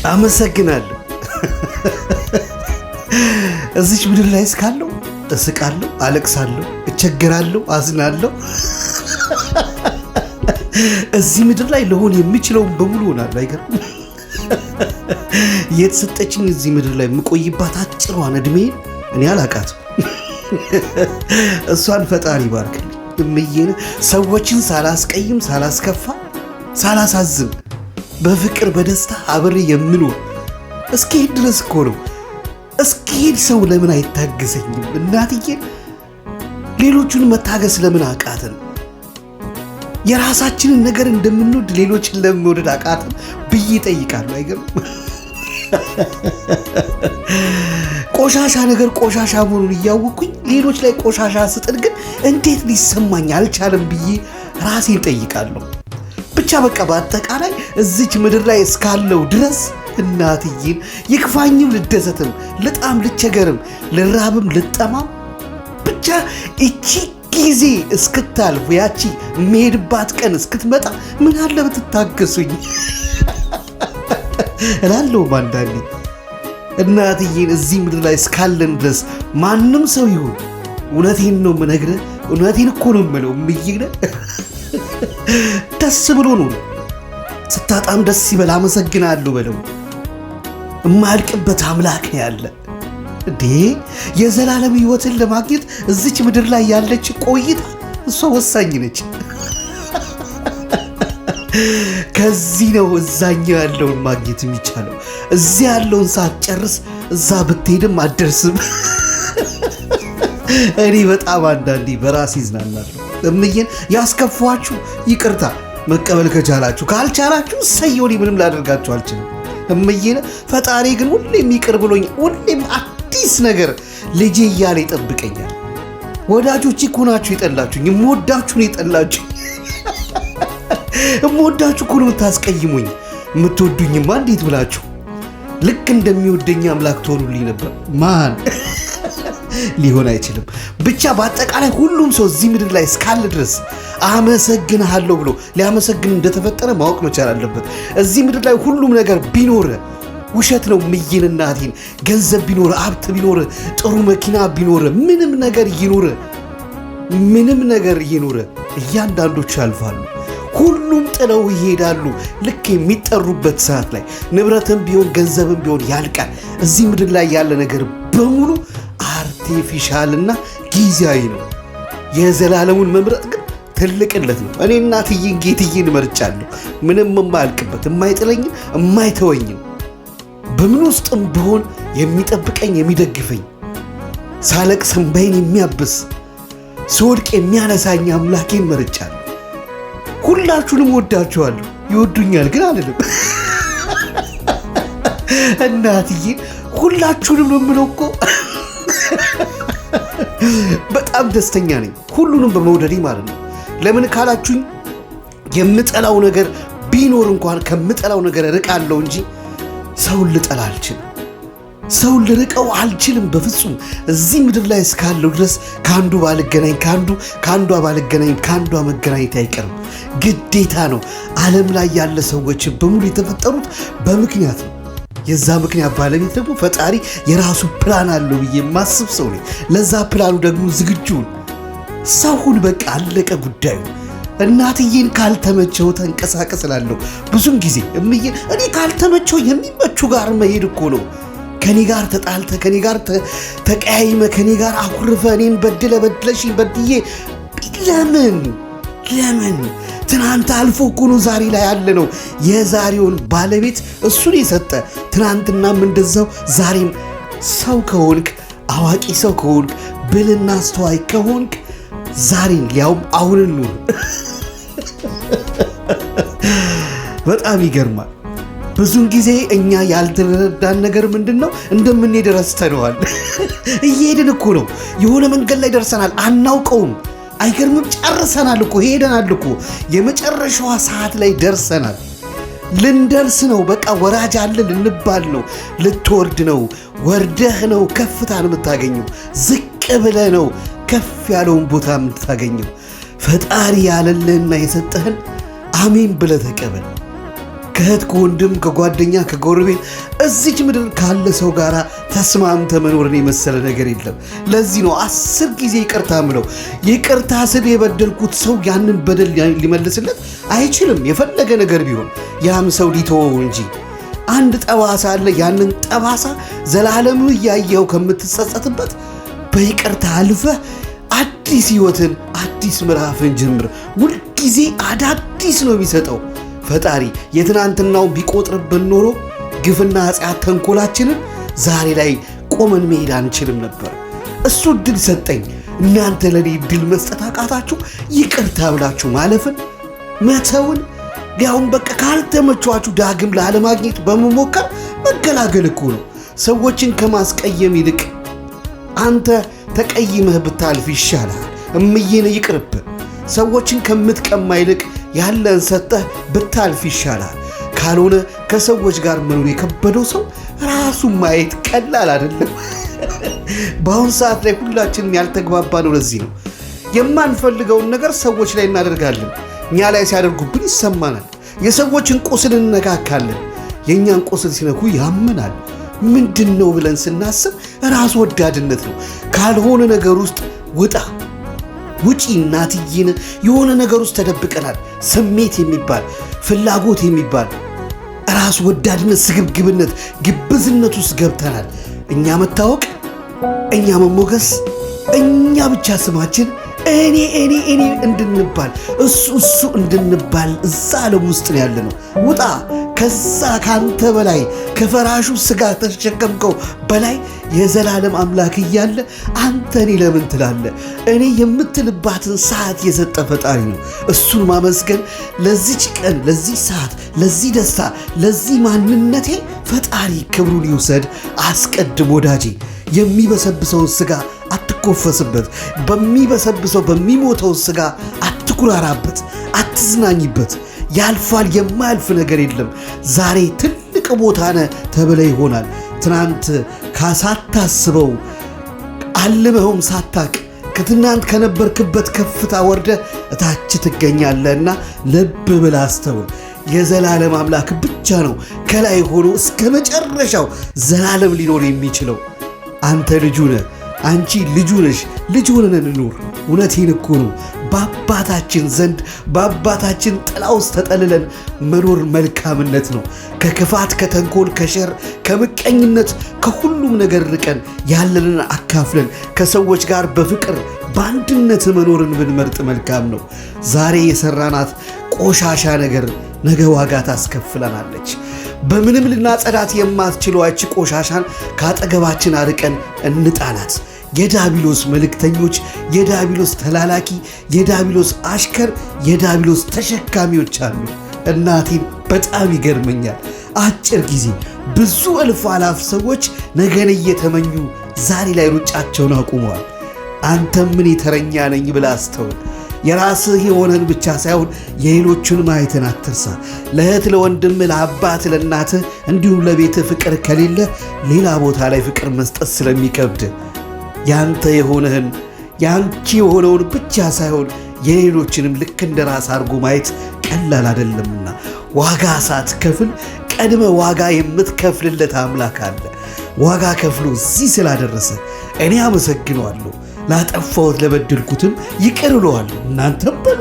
አመሰግናለሁ። እዚች ምድር ላይ እስካለሁ እስቃለሁ፣ አለቅሳለሁ፣ እቸገራለሁ፣ አዝናለሁ። እዚህ ምድር ላይ ለሆን የሚችለውን በሙሉ ሆናለሁ። አይገርም? የተሰጠችኝ እዚህ ምድር ላይ የምቆይባት አጭሯን እድሜን እኔ አላቃትም። እሷን ፈጣሪ ባርክልኝ። እምዬን ሰዎችን ሳላስቀይም፣ ሳላስከፋ፣ ሳላሳዝን በፍቅር በደስታ አብሬ የምኖር እስኪሄድ ድረስ እኮ ነው። እስኪሄድ ሰው ለምን አይታገሰኝም? እናትዬ ሌሎቹን መታገስ ለምን አቃተን? የራሳችንን ነገር እንደምንወድ ሌሎችን ለምን መውደድ አቃተን ብዬ እጠይቃለሁ። አይገርም? ቆሻሻ ነገር ቆሻሻ መሆኑን እያወቅኩኝ ሌሎች ላይ ቆሻሻ ስጥል ግን እንዴት ሊሰማኝ አልቻለም ብዬ ራሴን እጠይቃለሁ። ብቻ በቃ በአጠቃላይ እዚች ምድር ላይ እስካለው ድረስ እናትዬን ይክፋኝም፣ ልደሰትም፣ ልጣም፣ ልቸገርም፣ ልራብም፣ ልጠማም ብቻ እቺ ጊዜ እስክታልፍ ያቺ የምሄድባት ቀን እስክትመጣ ምን አለ ብትታገሱኝ እላለሁ አንዳንዴ። እናትዬን እዚህ ምድር ላይ እስካለን ድረስ ማንም ሰው ይሁን እውነቴን ነው የምነግርህ፣ እውነቴን እኮ ነው የምለው እምዬ ደስ ብሎ ነው። ስታጣም ደስ ይበል፣ አመሰግናለሁ በለው። የማያልቅበት አምላክ ነው ያለ እንዴ! የዘላለም ሕይወትን ለማግኘት እዚች ምድር ላይ ያለች ቆይታ እሷ ወሳኝ ነች። ከዚህ ነው እዛኛው ያለውን ማግኘት የሚቻለው። እዚህ ያለውን ሳትጨርስ እዛ ብትሄድም አትደርስም። እኔ በጣም አንዳንዴ በራሴ ይዝናናለሁ። እምዬን ያስከፋችሁ ይቅርታ መቀበል ከቻላችሁ፣ ካልቻላችሁ እሰየው፣ ምንም ላደርጋችሁ አልችልም። እምዬን ፈጣሪ ግን ሁሌም ይቅር ብሎኝ ሁሌም አዲስ ነገር ልጄ እያለ ይጠብቀኛል። ወዳጆች እኮ ናችሁ የጠላችሁኝ፣ የምወዳችሁ ነው የጠላችሁ። የምወዳችሁ እኮ ነው የምታስቀይሙኝ። የምትወዱኝማ እንዴት ብላችሁ ልክ እንደሚወደኝ አምላክ ትሆኑልኝ ነበር። ማን ሊሆን አይችልም። ብቻ በአጠቃላይ ሁሉም ሰው እዚህ ምድር ላይ እስካለ ድረስ አመሰግንሃለሁ ብሎ ሊያመሰግን እንደተፈጠረ ማወቅ መቻል አለበት። እዚህ ምድር ላይ ሁሉም ነገር ቢኖር ውሸት ነው። ምይን እናቴን ገንዘብ ቢኖር፣ ሀብት ቢኖር፣ ጥሩ መኪና ቢኖር፣ ምንም ነገር ይኖር እያንዳንዶቹ ያልፋሉ። ሁሉም ጥለው ይሄዳሉ። ልክ የሚጠሩበት ሰዓት ላይ ንብረትም ቢሆን ገንዘብም ቢሆን ያልቃል። እዚህ ምድር ላይ ያለ ነገር በሙሉ አርቲፊሻልና ጊዜያዊ ነው። የዘላለሙን መምረጥ ግን ትልቅለት ነው። እኔ እናትዬን ጌትዬን መርጫለሁ። ምንም የማያልቅበት የማይጥለኝም የማይተወኝም በምን ውስጥም ብሆን የሚጠብቀኝ የሚደግፈኝ፣ ሳለቅስ እንባዬን የሚያብስ፣ ስወድቅ የሚያነሳኝ አምላኬን መርጫለሁ። ሁላችሁንም ወዳችኋለሁ። ይወዱኛል ግን አልልም። እናትዬን ሁላችሁንም ነው የምለው እኮ። በጣም ደስተኛ ነኝ ሁሉንም በመውደዴ ማለት ነው። ለምን ካላችሁኝ የምጠላው ነገር ቢኖር እንኳን ከምጠላው ነገር ርቃለሁ እንጂ ሰውን ልጠላ አልችልም። ሰውን ልርቀው አልችልም በፍጹም። እዚህ ምድር ላይ እስካለው ድረስ ከአንዱ ባልገናኝ ከአንዷ ባልገናኝ ከአንዷ መገናኘት አይቀርም፣ ግዴታ ነው። ዓለም ላይ ያለ ሰዎች በሙሉ የተፈጠሩት በምክንያት ነው። የዛ ምክንያት ባለቤት ደግሞ ፈጣሪ የራሱ ፕላን አለው ብዬ የማስብ ሰው ነኝ። ለዛ ፕላኑ ደግሞ ዝግጁን ሰውን በቃ አለቀ ጉዳዩ። እናትዬን ካልተመቸው ተንቀሳቀስ እላለሁ ብዙም ጊዜ። እምዬ እኔ ካልተመቸው የሚመቹ ጋር መሄድ እኮ ነው። ከኔ ጋር ተጣልተ፣ ከኔ ጋር ተቀያይመ፣ ከኔ ጋር አኩርፈ፣ እኔን በድለሽ በድዬ ለምን ትናንት አልፎ እኮ ነው ዛሬ ላይ ያለ ነው። የዛሬውን ባለቤት እሱን የሰጠ ትናንትናም እንደዛው ዛሬም ሰው ከሆንክ አዋቂ ሰው ከሆንክ ብልና አስተዋይ ከሆንክ ዛሬን ሊያውም አሁንን ኑር። በጣም ይገርማል። ብዙን ጊዜ እኛ ያልተረዳን ነገር ምንድን ነው? እንደምንሄድ ረስተነዋል። እየሄድን እኮ ነው። የሆነ መንገድ ላይ ደርሰናል፣ አናውቀውም። አይገርምም? ጨርሰናል እኮ ሄደናል እኮ የመጨረሻዋ ሰዓት ላይ ደርሰናል። ልንደርስ ነው። በቃ ወራጅ አለ ልንባል ነው። ልትወርድ ነው። ወርደህ ነው ከፍታን የምታገኘው። ዝቅ ብለህ ነው ከፍ ያለውን ቦታ የምታገኘው። ፈጣሪ ያለልህና የሰጠህን አሜን ብለህ ተቀበል። ከእህት ከወንድም ከጓደኛ ከጎረቤት እዚች ምድር ካለ ሰው ጋር ተስማምተ መኖርን የመሰለ ነገር የለም። ለዚህ ነው 10 ጊዜ ይቅርታ ምለው። ይቅርታ ስል የበደልኩት ሰው ያንን በደል ሊመልስለት አይችልም፣ የፈለገ ነገር ቢሆን ያም ሰው ሊተወው እንጂ። አንድ ጠባሳ አለ። ያንን ጠባሳ ዘላለም እያየው ከምትጸጸትበት በይቅርታ አልፈህ አዲስ ህይወትን አዲስ ምዕራፍን ጀምር። ሁልጊዜ አዳዲስ ነው የሚሰጠው ፈጣሪ። የትናንትናው ቢቆጥርብን ኖሮ ግፍና ኃጢአት ተንኮላችንን ዛሬ ላይ ቆመን መሄድ አንችልም ነበር። እሱ እድል ሰጠኝ። እናንተ ለኔ እድል መስጠት አቃታችሁ? ይቅርታ ብላችሁ ማለፍን መተውን፣ ያውም በቃ ካልተመቿችሁ ዳግም ላለማግኘት በመሞከር መገላገል እኮ ነው። ሰዎችን ከማስቀየም ይልቅ አንተ ተቀይመህ ብታልፍ ይሻላል። እምዬን ይቅርብ። ሰዎችን ከምትቀማ ይልቅ ያለን ሰጠህ ብታልፍ ይሻላል። ካልሆነ ከሰዎች ጋር መኖር የከበደው ሰው ራሱን ማየት ቀላል አይደለም። በአሁን ሰዓት ላይ ሁላችንም ያልተግባባ ነው። ለዚህ ነው የማንፈልገውን ነገር ሰዎች ላይ እናደርጋለን። እኛ ላይ ሲያደርጉብን ይሰማናል። የሰዎችን ቁስል እንነካካለን። የእኛን ቁስል ሲነኩ ያመናል። ምንድን ነው ብለን ስናስብ ራስ ወዳድነት ነው። ካልሆነ ነገር ውስጥ ውጪ እናትዬን። የሆነ ነገር ውስጥ ተደብቀናል። ስሜት የሚባል ፍላጎት የሚባል ራስ ወዳድነት፣ ስግብግብነት፣ ግብዝነት ውስጥ ገብተናል። እኛ መታወቅ፣ እኛ መሞገስ፣ እኛ ብቻ ስማችን እኔ እንድንባል እሱ እንድንባል እዛ ዓለም ውስጥ ነው ያለ ነው። ውጣ ከዛ ካንተ በላይ ከፈራሹ ስጋ ተሸከምከው በላይ የዘላለም አምላክ እያለ አንተ እኔ ለምን ትላለህ? እኔ የምትልባትን ሰዓት የሰጠ ፈጣሪ ነው። እሱን ማመስገን ለዚች ቀን፣ ለዚህ ሰዓት፣ ለዚህ ደስታ፣ ለዚህ ማንነቴ ፈጣሪ ክብሩን ይውሰድ። አስቀድም ወዳጄ፣ የሚበሰብሰውን ስጋ አትኮፈስበት። በሚበሰብሰው በሚሞተው ስጋ አትኩራራበት፣ አትዝናኝበት። ያልፋል። የማያልፍ ነገር የለም። ዛሬ ትልቅ ቦታ ነህ ተብለህ ይሆናል። ትናንት ሳታስበው አልመኸውም ሳታቅ ከትናንት ከነበርክበት ከፍታ ወርደህ እታች ትገኛለህና ልብ ብለህ አስተውል። የዘላለም አምላክ ብቻ ነው ከላይ ሆኖ እስከ መጨረሻው ዘላለም ሊኖር የሚችለው። አንተ ልጁ ነህ፣ አንቺ ልጁ ነሽ። ልጅ ሆነን እንኑር። እውነቴን እኮ ነው። በአባታችን ዘንድ በአባታችን ጥላ ውስጥ ተጠልለን መኖር መልካምነት ነው። ከክፋት፣ ከተንኮል፣ ከሸር፣ ከምቀኝነት፣ ከሁሉም ነገር ርቀን ያለንን አካፍለን ከሰዎች ጋር በፍቅር በአንድነት መኖርን ብንመርጥ መልካም ነው። ዛሬ የሰራናት ቆሻሻ ነገር ነገ ዋጋ ታስከፍለናለች። በምንም ልናጸዳት የማትችለው ያቺ ቆሻሻን ከአጠገባችን አርቀን እንጣላት። የዳቢሎስ መልእክተኞች፣ የዳቢሎስ ተላላኪ፣ የዳቢሎስ አሽከር፣ የዳቢሎስ ተሸካሚዎች አሉ። እናቴን በጣም ይገርመኛል። አጭር ጊዜ ብዙ እልፍ አላፍ ሰዎች ነገን እየተመኙ ዛሬ ላይ ሩጫቸውን አቁመዋል። አንተም ምን ተረኛ ነኝ ብለህ አስተውል። የራስህ የሆነን ብቻ ሳይሆን የሌሎቹን ማየትን አትርሳ። ለእህት፣ ለወንድም፣ ለአባት፣ ለእናትህ እንዲሁም ለቤትህ ፍቅር ከሌለ ሌላ ቦታ ላይ ፍቅር መስጠት ስለሚከብድ ያንተ የሆነህን ያንቺ የሆነውን ብቻ ሳይሆን የሌሎችንም ልክ እንደ ራስ አድርጎ ማየት ቀላል አይደለምና ዋጋ ሳትከፍል ቀድመ ዋጋ የምትከፍልለት አምላክ አለ። ዋጋ ከፍሎ እዚህ ስላደረሰ እኔ አመሰግነዋለሁ። ላጠፋሁት ለበደልኩትም ይቅር እለዋለሁ። እናንተም በሉ